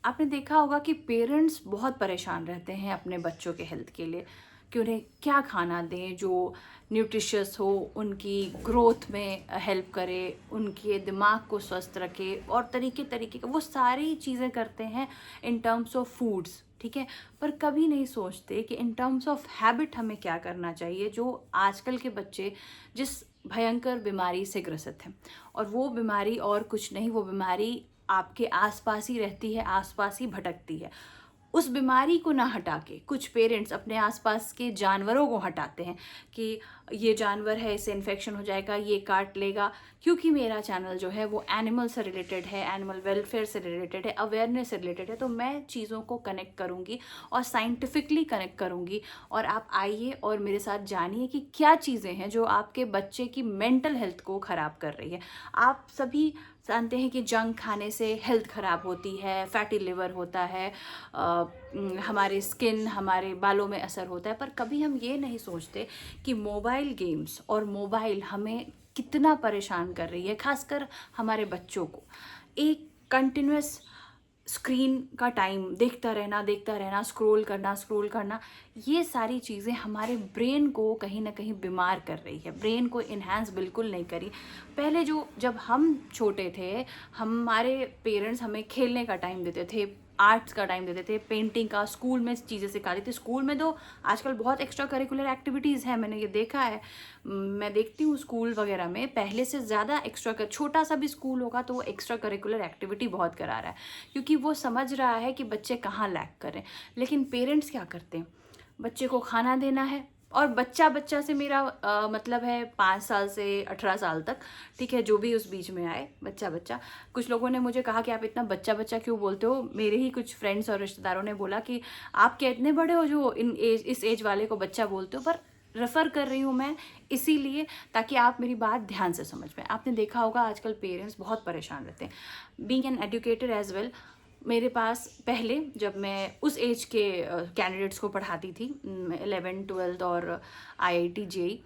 आपने देखा होगा कि पेरेंट्स बहुत परेशान रहते हैं अपने बच्चों के हेल्थ के लिए कि उन्हें क्या खाना दें जो न्यूट्रिशियस हो, उनकी ग्रोथ में हेल्प करे, उनके दिमाग को स्वस्थ रखे और तरीके तरीके के वो सारी चीज़ें करते हैं इन टर्म्स ऑफ फूड्स। ठीक है, पर कभी नहीं सोचते कि इन टर्म्स ऑफ हैबिट हमें क्या करना चाहिए। जो आजकल के बच्चे जिस भयंकर बीमारी से ग्रसित हैं, और वो बीमारी और कुछ नहीं, वो बीमारी आपके आसपास ही रहती है, आसपास ही भटकती है। उस बीमारी को ना हटा के कुछ पेरेंट्स अपने आसपास के जानवरों को हटाते हैं कि ये जानवर है, इससे इन्फेक्शन हो जाएगा, ये काट लेगा। क्योंकि मेरा चैनल जो है वो एनिमल से रिलेटेड है, एनिमल वेलफेयर से रिलेटेड है, अवेयरनेस से रिलेटेड है, तो मैं चीज़ों को कनेक्ट करूँगी और साइंटिफिकली कनेक्ट करूँगी। और आप आइए और मेरे साथ जानिए कि क्या चीज़ें हैं जो आपके बच्चे की मेंटल हेल्थ को ख़राब कर रही है। आप सभी जानते हैं कि जंक खाने से हेल्थ ख़राब होती है, फैटी लिवर होता है, हमारे स्किन, हमारे बालों में असर होता है, पर कभी हम ये नहीं सोचते कि मोबाइल गेम्स और मोबाइल हमें कितना परेशान कर रही है, खासकर हमारे बच्चों को। एक कंटिन्यूस स्क्रीन का टाइम देखता रहना, स्क्रॉल करना, ये सारी चीज़ें हमारे ब्रेन को कहीं ना कहीं बीमार कर रही है, ब्रेन को इन्हांस बिल्कुल नहीं करी। पहले जब हम छोटे थे, हमारे पेरेंट्स हमें खेलने का टाइम देते थे, आर्ट्स का टाइम देते थे, पेंटिंग का, स्कूल में चीज़ें सिखाते थे। स्कूल में तो आजकल बहुत एक्स्ट्रा करिकुलर एक्टिविटीज़ हैं, मैंने ये देखा है। मैं देखती हूँ स्कूल वगैरह में पहले से ज़्यादा छोटा सा भी स्कूल होगा तो वो एक्स्ट्रा करिकुलर एक्टिविटी बहुत करा रहा है, क्योंकि वो समझ रहा है कि बच्चे कहाँ लैक करें। लेकिन पेरेंट्स क्या करते हैं, बच्चे को खाना देना है, और बच्चा बच्चा से मेरा मतलब है 5 साल से 18 साल तक, ठीक है, जो भी उस बीच में आए, बच्चा बच्चा। कुछ लोगों ने मुझे कहा कि आप इतना बच्चा बच्चा क्यों बोलते हो। मेरे ही कुछ फ्रेंड्स और रिश्तेदारों ने बोला कि आप क्या इतने बड़े हो जो इस एज वाले को बच्चा बोलते हो। पर रेफ़र कर रही हूँ मैं इसीलिए ताकि आप मेरी बात ध्यान से समझ पाएँ। आपने देखा होगा आजकल पेरेंट्स बहुत परेशान रहते हैं। Being an educator as well, मेरे पास पहले जब मैं उस एज के कैंडिडेट्स को पढ़ाती थी, 11th 12th और आईआईटी जेई,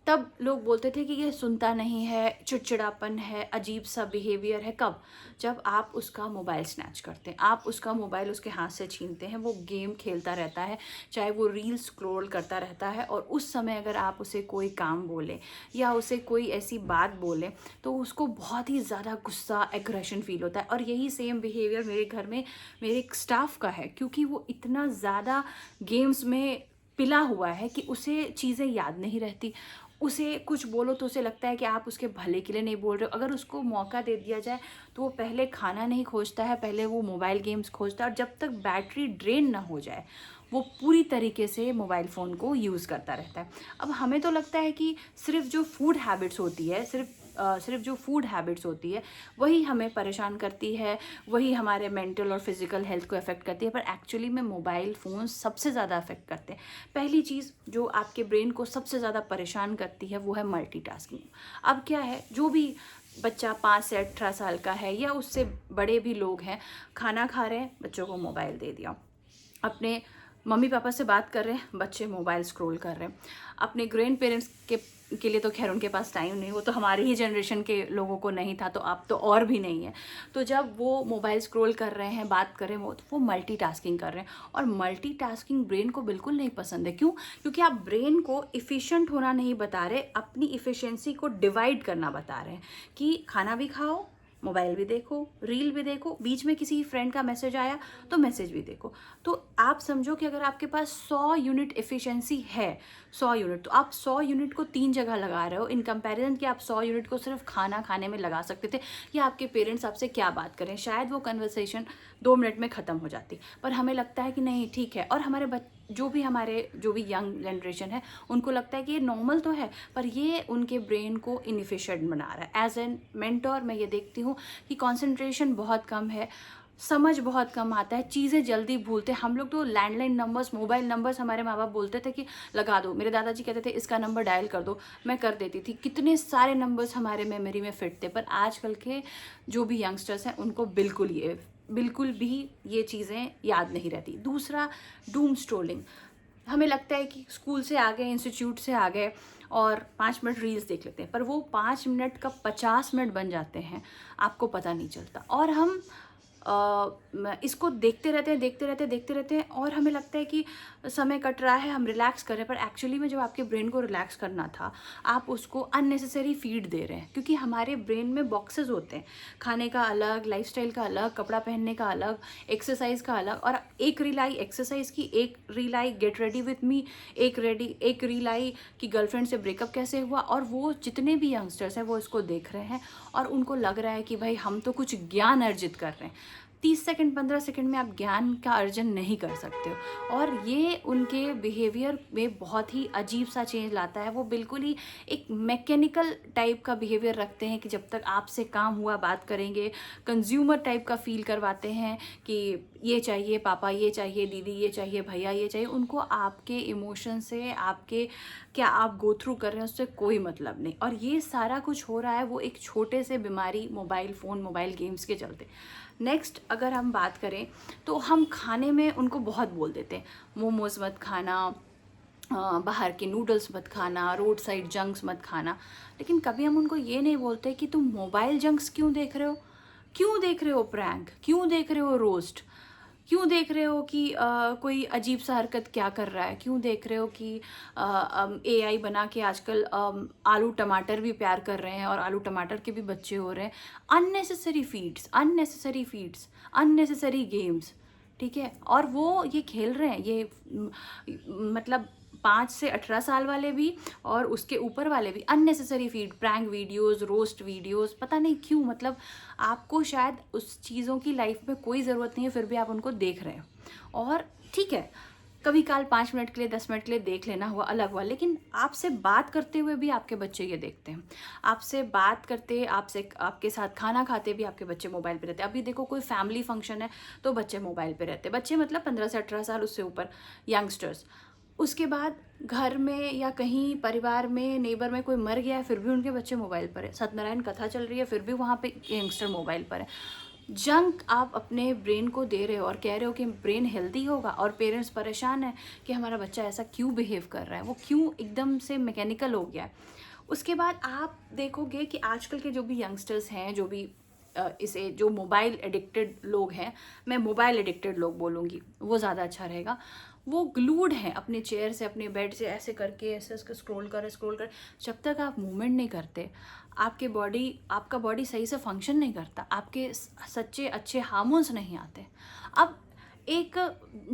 तब लोग बोलते थे कि ये सुनता नहीं है, चिड़चिड़ापन है, अजीब सा बिहेवियर है। कब? जब आप उसका मोबाइल स्नैच करते हैं, आप उसका मोबाइल उसके हाथ से छीनते हैं, वो गेम खेलता रहता है, चाहे वो रील स्क्रॉल करता रहता है, और उस समय अगर आप उसे कोई काम बोलें या उसे कोई ऐसी बात बोलें तो उसको बहुत ही ज़्यादा गुस्सा, एग्रेशन फील होता है। और यही सेम बिहेवियर मेरे घर में मेरे एक स्टाफ का है, क्योंकि वो इतना ज़्यादा गेम्स में पिला हुआ है कि उसे चीज़ें याद नहीं रहती। उसे कुछ बोलो तो उसे लगता है कि आप उसके भले के लिए नहीं बोल रहे हो। अगर उसको मौका दे दिया जाए तो वो पहले खाना नहीं खोजता है, पहले वो मोबाइल गेम्स खोजता है, और जब तक बैटरी ड्रेन ना हो जाए वो पूरी तरीके से मोबाइल फ़ोन को यूज़ करता रहता है। अब हमें तो लगता है कि सिर्फ जो फूड हैबिट्स होती है, सिर्फ जो फूड हैबिट्स होती है वही हमें परेशान करती है, वही हमारे मेंटल और फिजिकल हेल्थ को अफेक्ट करती है, पर एक्चुअली में मोबाइल फ़ोन सबसे ज़्यादा अफेक्ट करते हैं। पहली चीज़ जो आपके ब्रेन को सबसे ज़्यादा परेशान करती है वो है मल्टीटास्किंग। अब क्या है, जो भी बच्चा 5 से 18 साल का है या उससे बड़े भी लोग हैं, खाना खा रहे हैं, बच्चों को मोबाइल दे दिया, अपने मम्मी पापा से बात कर रहे हैं, बच्चे मोबाइल स्क्रॉल कर रहे हैं, अपने ग्रैंड पेरेंट्स के लिए तो खैर उनके पास टाइम नहीं, वो तो हमारी ही जनरेशन के लोगों को नहीं था, तो अब तो और भी नहीं है। तो जब वो मोबाइल स्क्रॉल कर रहे हैं, बात कर रहे हैं, वो मल्टीटास्किंग कर रहे हैं, और मल्टीटास्किंग ब्रेन को बिल्कुल नहीं पसंद है। क्यों? क्योंकि आप ब्रेन को इफ़िशिएंट होना नहीं बता रहे, अपनी इफ़िशिएंसी को डिवाइड करना बता रहे हैं कि खाना भी खाओ, मोबाइल भी देखो, रील भी देखो, बीच में किसी फ्रेंड का मैसेज आया तो मैसेज भी देखो। तो आप समझो कि अगर आपके पास 100 यूनिट एफिशिएंसी है, 100 यूनिट, तो आप 100 यूनिट को 3 जगह लगा रहे हो, इन कंपैरिजन कि आप 100 यूनिट को सिर्फ खाना खाने में लगा सकते थे। या आपके पेरेंट्स आपसे क्या बात करें, शायद वो कन्वर्सेशन 2 मिनट में ख़त्म हो जाती, पर हमें लगता है कि नहीं ठीक है। और हमारे जो भी यंग जनरेशन है उनको लगता है कि ये नॉर्मल तो है, पर ये उनके ब्रेन को इनएफिशिएंट बना रहा है। एज एन मेंटोर मैं ये देखती हूँ कि कंसंट्रेशन बहुत कम है, समझ बहुत कम आता है, चीज़ें जल्दी भूलते हैं। हम लोग तो लैंडलाइन नंबर्स, मोबाइल नंबर्स, हमारे माँ बाप बोलते थे कि लगा दो, मेरे दादाजी कहते थे इसका नंबर डायल कर दो, मैं कर देती थी। कितने सारे नंबर्स हमारे मेमोरी में फिट थे, पर आजकल के जो भी यंगस्टर्स हैं उनको बिल्कुल भी ये चीज़ें याद नहीं रहती। दूसरा, डूम स्ट्रोलिंग। हमें लगता है कि स्कूल से आ गए, इंस्टीट्यूट से आ गए और 5 मिनट रील्स देख लेते हैं, पर वो 5 मिनट का 50 मिनट बन जाते हैं, आपको पता नहीं चलता। और हम इसको देखते रहते हैं और हमें लगता है कि समय कट रहा है, हम रिलैक्स कर रहे हैं, पर एक्चुअली में जब आपके ब्रेन को रिलैक्स करना था, आप उसको अननेसेसरी फीड दे रहे हैं। क्योंकि हमारे ब्रेन में बॉक्सेस होते हैं, खाने का अलग, लाइफस्टाइल का अलग, कपड़ा पहनने का अलग, एक्सरसाइज का अलग, और एक रील आई एक्सरसाइज की, एक reel I get ready with me, एक रील आई कि गर्लफ्रेंड से ब्रेकअप कैसे हुआ। और वो जितने भी यंगस्टर्स हैं वो इसको देख रहे हैं और उनको लग रहा है कि भाई हम तो कुछ ज्ञान अर्जित कर रहे हैं। 30 सेकंड 15 सेकंड में आप ज्ञान का अर्जन नहीं कर सकते हो, और ये उनके बिहेवियर में बहुत ही अजीब सा चेंज लाता है। वो बिल्कुल ही एक मैकेनिकल टाइप का बिहेवियर रखते हैं कि जब तक आपसे काम हुआ बात करेंगे, कंज्यूमर टाइप का फील करवाते हैं कि ये चाहिए पापा, ये चाहिए दीदी, ये चाहिए भैया, ये चाहिए। उनको आपके इमोशन से, आपके क्या आप गो थ्रू कर रहे हैं उससे कोई मतलब नहीं। और ये सारा कुछ हो रहा है वो एक छोटे से बीमारी मोबाइल फ़ोन, मोबाइल गेम्स के चलते। नेक्स्ट अगर हम बात करें तो हम खाने में उनको बहुत बोल देते हैं, मोमोज़ मत खाना, बाहर के नूडल्स मत खाना, रोड साइड जंक्स मत खाना। लेकिन कभी हम उनको ये नहीं बोलते कि तुम मोबाइल जंक्स क्यों देख रहे हो, क्यों देख रहे हो प्रैंक, क्यों देख रहे हो रोस्ट, क्यों देख रहे हो कि कोई अजीब सा हरकत क्या कर रहा है, क्यों देख रहे हो कि एआई बना के आजकल आलू टमाटर भी प्यार कर रहे हैं और आलू टमाटर के भी बच्चे हो रहे हैं। अननेसेसरी फीड्स, अननेसेसरी गेम्स, ठीक है। और वो ये खेल रहे हैं, ये मतलब 5 से 18 साल वाले भी और उसके ऊपर वाले भी unnecessary feed, prank videos, roast videos, पता नहीं क्यों। मतलब आपको शायद उस चीज़ों की लाइफ में कोई ज़रूरत नहीं है, फिर भी आप उनको देख रहे हो। और ठीक है, कभी काल 5 मिनट के लिए, 10 मिनट के लिए देख लेना हुआ, अलग हुआ। लेकिन आपसे बात करते हुए भी आपके बच्चे ये देखते हैं, आपसे बात करते, आपसे आपके साथ खाना खाते भी आपके बच्चे मोबाइल पे रहते हैं। अभी देखो कोई फैमिली फंक्शन है तो बच्चे मोबाइल पे रहते हैं, बच्चे मतलब 15 से 18 साल उससे ऊपर यंगस्टर्स। उसके बाद घर में या कहीं परिवार में, नेबर में कोई मर गया है, फिर भी उनके बच्चे मोबाइल पर है। सत्यनारायण कथा चल रही है, फिर भी वहाँ पे यंगस्टर मोबाइल पर है। जंक आप अपने ब्रेन को दे रहे हो और कह रहे हो कि ब्रेन हेल्दी होगा, और पेरेंट्स परेशान है कि हमारा बच्चा ऐसा क्यों बिहेव कर रहा है, वो क्यों एकदम से मैकेनिकल हो गया है। उसके बाद आप देखोगे कि आजकल के जो भी यंगस्टर्स हैं, जो भी इसे जो मोबाइल एडिक्टेड लोग हैं, मैं मोबाइल एडिक्टेड लोग बोलूँगी, वो ज़्यादा अच्छा रहेगा। वो ग्लूड हैं अपने चेयर से, अपने बेड से, ऐसे करके ऐसे स्क्रॉल कर। जब तक आप मूवमेंट नहीं करते, आपका बॉडी सही से फंक्शन नहीं करता, आपके सच्चे अच्छे हार्मोन्स नहीं आते। अब एक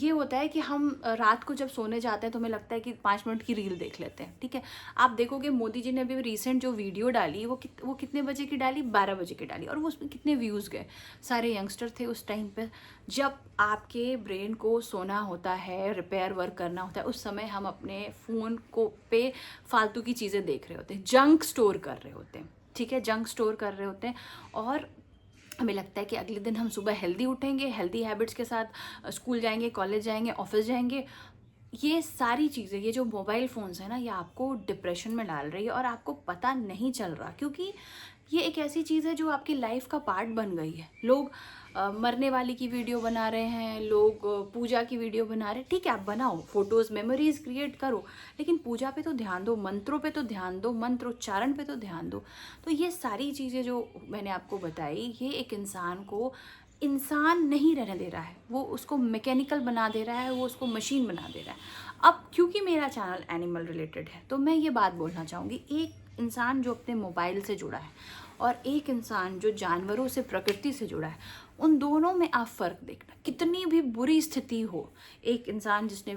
ये होता है कि हम रात को जब सोने जाते हैं तो हमें लगता है कि 5 मिनट की रील देख लेते हैं, ठीक है। आप देखोगे मोदी जी ने अभी रिसेंट जो वीडियो डाली वो कितने बजे की डाली, 12 बजे की डाली, और वो उसमें कितने व्यूज़ गए। सारे यंगस्टर थे उस टाइम पे। जब आपके ब्रेन को सोना होता है, रिपेयर वर्क करना होता है, उस समय हम अपने फ़ोन को पे फालतू की चीज़ें देख रहे होते हैं, जंक स्टोर कर रहे होते हैं, ठीक है, जंक स्टोर कर रहे होते हैं। और हमें लगता है कि अगले दिन हम सुबह हेल्दी उठेंगे, हेल्दी हैबिट्स के साथ स्कूल जाएंगे, कॉलेज जाएंगे, ऑफिस जाएंगे। ये सारी चीज़ें, ये जो मोबाइल फ़ोन्स है ना, ये आपको डिप्रेशन में डाल रही है और आपको पता नहीं चल रहा, क्योंकि ये एक ऐसी चीज़ है जो आपकी लाइफ का पार्ट बन गई है। लोग मरने वाली की वीडियो बना रहे हैं, लोग पूजा की वीडियो बना रहे हैं। ठीक है, आप बनाओ, फोटोज़, मेमोरीज क्रिएट करो, लेकिन पूजा पे तो ध्यान दो, मंत्रों पे तो ध्यान दो, मंत्रोच्चारण पे तो ध्यान दो। तो ये सारी चीज़ें जो मैंने आपको बताई, ये एक इंसान को इंसान नहीं रहने दे रहा है, वो उसको मैकेनिकल बना दे रहा है, वो उसको मशीन बना दे रहा है। अब क्योंकि मेरा चैनल एनिमल रिलेटेड है तो मैं ये बात बोलना चाहूँगी, एक इंसान जो अपने मोबाइल से जुड़ा है और एक इंसान जो जानवरों से, प्रकृति से जुड़ा है, उन दोनों में आप फ़र्क देखना। कितनी भी बुरी स्थिति हो, एक इंसान जिसने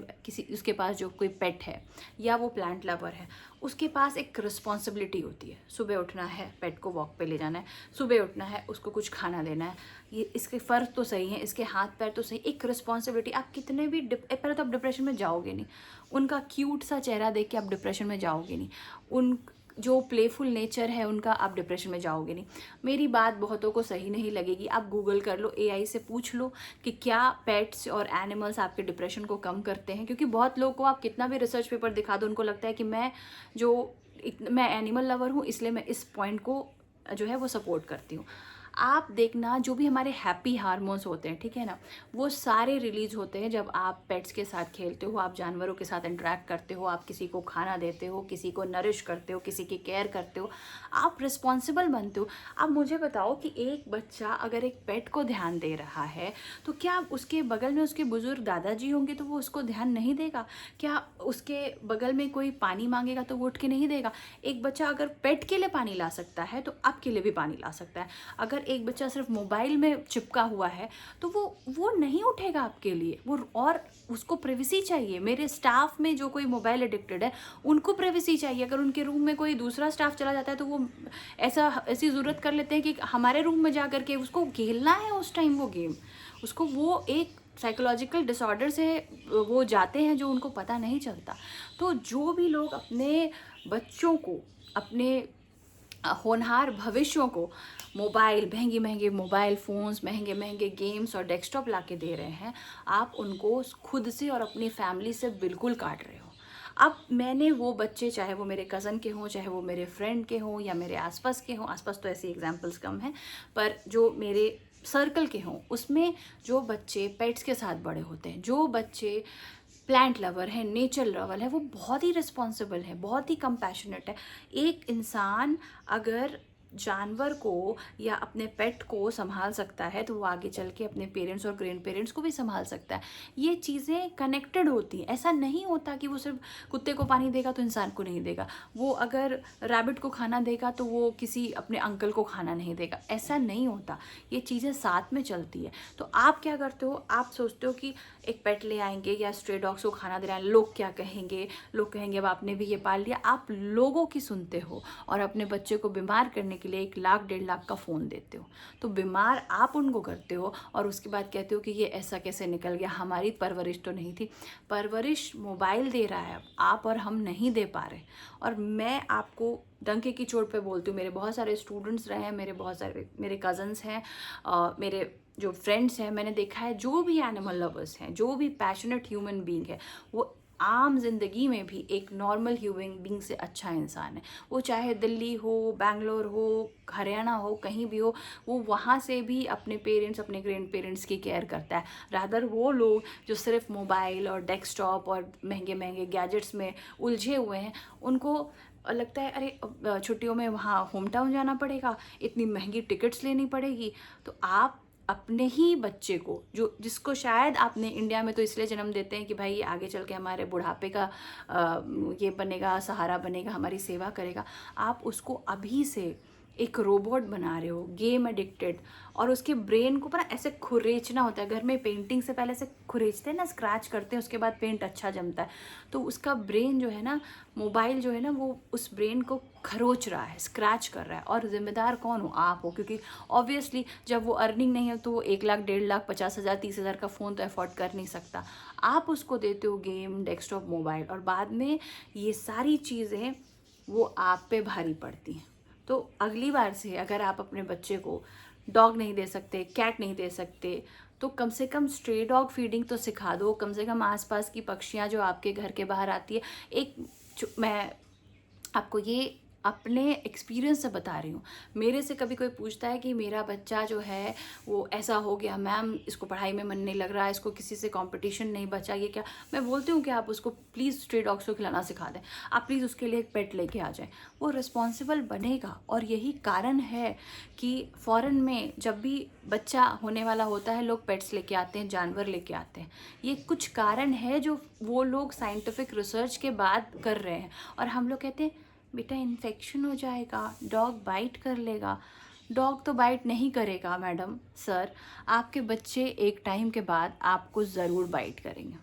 उसके पास जो कोई पेट है या वो प्लांट लवर है, उसके पास एक रिस्पॉन्सिबिलिटी होती है। सुबह उठना है, पेट को वॉक पे ले जाना है, सुबह उठना है, उसको कुछ खाना देना है, ये इसके फ़र्क तो सही है, इसके हाथ पैर तो सही, एक रिस्पॉन्सिबिलिटी। आप कितने भी पहले तो आप डिप्रेशन में जाओगे नहीं, उनका क्यूट सा चेहरा देख के आप डिप्रेशन में जाओगे नहीं, उन जो प्लेफुल नेचर है उनका, आप डिप्रेशन में जाओगे नहीं। मेरी बात बहुतों को सही नहीं लगेगी, आप गूगल कर लो, एआई से पूछ लो कि क्या पेट्स और एनिमल्स आपके डिप्रेशन को कम करते हैं। क्योंकि बहुत लोगों को आप कितना भी रिसर्च पेपर दिखा दो, उनको लगता है कि मैं एनिमल लवर हूँ, इसलिए मैं इस पॉइंट को जो है वो सपोर्ट करती हूँ। आप देखना जो भी हमारे हैप्पी हार्मोन्स होते हैं, ठीक है ना, वो सारे रिलीज होते हैं जब आप पेट्स के साथ खेलते हो, आप जानवरों के साथ इंटरेक्ट करते हो, आप किसी को खाना देते हो, किसी को नरिश करते हो, किसी की केयर करते हो, आप रिस्पॉन्सिबल बनते हो। अब मुझे बताओ कि एक बच्चा अगर एक पेट को ध्यान दे रहा है तो क्या उसके बगल में उसके बुजुर्ग दादाजी होंगे तो वो उसको ध्यान नहीं देगा? क्या उसके बगल में कोई पानी मांगेगा तो वो उठ के नहीं देगा? एक बच्चा अगर पेट के लिए पानी ला सकता है तो आपके लिए भी पानी ला सकता है। अगर एक बच्चा सिर्फ मोबाइल में चिपका हुआ है तो वो नहीं उठेगा आपके लिए, वो, और उसको प्राइवेसी चाहिए। मेरे स्टाफ में जो कोई मोबाइल एडिक्टेड है उनको प्राइवेसी चाहिए। अगर उनके रूम में कोई दूसरा स्टाफ चला जाता है तो वो ऐसी ज़रूरत कर लेते हैं कि हमारे रूम में जा करके उसको खेलना है उस टाइम वो गेम, उसको वो एक साइकोलॉजिकल डिसऑर्डर से वो जाते हैं जो उनको पता नहीं चलता। तो जो भी लोग अपने बच्चों को, अपने होनहार भविष्यों को मोबाइल, महंगे महंगे मोबाइल फ़ोन्स, महंगे महंगे गेम्स और डेस्कटॉप ला के दे रहे हैं, आप उनको खुद से और अपनी फैमिली से बिल्कुल काट रहे हो। अब मैंने वो बच्चे, चाहे वो मेरे कज़न के हों, चाहे वो मेरे फ्रेंड के हों या मेरे आसपास के हों, आसपास तो ऐसी एग्जांपल्स कम हैं, पर जो मेरे सर्कल के हों, उसमें जो बच्चे पेट्स के साथ बड़े होते हैं, जो बच्चे प्लांट लवर है, नेचर लवर है, वो बहुत ही रिस्पॉन्सिबल है, बहुत ही कंपैशनेट है। एक इंसान अगर जानवर को या अपने पेट को संभाल सकता है तो वो आगे चल के अपने पेरेंट्स और ग्रैंड पेरेंट्स को भी संभाल सकता है। ये चीज़ें कनेक्टेड होती हैं। ऐसा नहीं होता कि वो सिर्फ कुत्ते को पानी देगा तो इंसान को नहीं देगा, वो अगर रैबिट को खाना देगा तो वो किसी अपने अंकल को खाना नहीं देगा, ऐसा नहीं होता। ये चीज़ें साथ में चलती है। तो आप क्या करते हो, आप सोचते हो कि एक पेट ले आएंगे या स्ट्रे डॉग्स को खाना दे रहे हैं, लोग क्या कहेंगे, लोग कहेंगे अब आपने भी ये पाल लिया। आप लोगों की सुनते हो और अपने बच्चे को बीमार करने के लिए 1 लाख 1.5 लाख का फ़ोन देते हो। तो बीमार आप उनको करते हो और उसके बाद कहते हो कि ये ऐसा कैसे निकल गया, हमारी परवरिश तो नहीं थी। परवरिश मोबाइल दे रहा है आप और हम नहीं दे पा रहे। और मैं आपको डंके की चोट पे बोलती हूँ, मेरे बहुत सारे स्टूडेंट्स रहे हैं, मेरे बहुत सारे मेरे कज़न्स हैं, मेरे जो फ्रेंड्स हैं, मैंने देखा है जो भी एनिमल लवर्स हैं, जो भी पैशनेट ह्यूमन बीइंग है, वो आम जिंदगी में भी एक नॉर्मल ह्यूमन बीइंग से अच्छा इंसान है। वो चाहे दिल्ली हो, बैंगलोर हो, हरियाणा हो, कहीं भी हो, वो वहाँ से भी अपने पेरेंट्स, अपने ग्रैंड पेरेंट्स की केयर करता है। रादर वो लोग जो सिर्फ मोबाइल और डेस्कटॉप और महंगे महंगे गैजेट्स में उलझे हुए हैं, उनको लगता है अरे छुट्टियों में वहाँ होम टाउन जाना पड़ेगा, इतनी महंगी टिकट्स लेनी पड़ेगी। तो आप अपने ही बच्चे को, जो जिसको शायद आपने इंडिया में तो इसलिए जन्म देते हैं कि भाई ये आगे चल के हमारे बुढ़ापे का ये बनेगा, सहारा बनेगा, हमारी सेवा करेगा, आप उसको अभी से एक रोबोट बना रहे हो, गेम एडिक्टेड, और उसके ब्रेन को पर ऐसे खुरेचना होता है। घर में पेंटिंग से पहले से खुरेचते हैं ना, स्क्रैच करते हैं, उसके बाद पेंट अच्छा जमता है। तो उसका ब्रेन जो है ना, मोबाइल जो है ना, वो उस ब्रेन को खरोच रहा है, स्क्रैच कर रहा है। और जिम्मेदार कौन हो? आप हो, क्योंकि ऑब्वियसली जब वो अर्निंग नहीं है तो वो 1 लाख 1.5 लाख 50,000 30,000 का फ़ोन तो अफोर्ड कर नहीं सकता। आप उसको देते हो गेम, डेस्कटॉप, मोबाइल, और बाद में ये सारी चीज़ें वो आप पे भारी पड़ती हैं। तो अगली बार से अगर आप अपने बच्चे को डॉग नहीं दे सकते, कैट नहीं दे सकते, तो कम से कम स्ट्रे डॉग फीडिंग तो सिखा दो। कम से कम आसपास की पक्षियाँ जो आपके घर के बाहर आती है, मैं आपको ये अपने एक्सपीरियंस से बता रही हूँ। मेरे से कभी कोई पूछता है कि मेरा बच्चा जो है वो ऐसा हो गया मैम, इसको पढ़ाई में मन नहीं लग रहा है, इसको किसी से कंपटीशन नहीं बचा, ये क्या? मैं बोलती हूँ कि आप उसको प्लीज़ स्ट्रे डॉग्स को खिलाना सिखा दें, आप प्लीज़ उसके लिए एक पेट लेके आ जाएं, वो रिस्पॉन्सिबल बनेगा। और यही कारण है कि फ़ॉरेन में जब भी बच्चा होने वाला होता है, लोग पेट्स लेके आते हैं, जानवर लेके आते हैं। ये कुछ कारण है जो वो लोग साइंटिफिक रिसर्च के बाद कर रहे हैं। और हम लोग कहते हैं बेटा इन्फेक्शन हो जाएगा, डॉग बाइट कर लेगा। डॉग तो बाइट नहीं करेगा मैडम, सर, आपके बच्चे एक टाइम के बाद आपको ज़रूर बाइट करेंगे।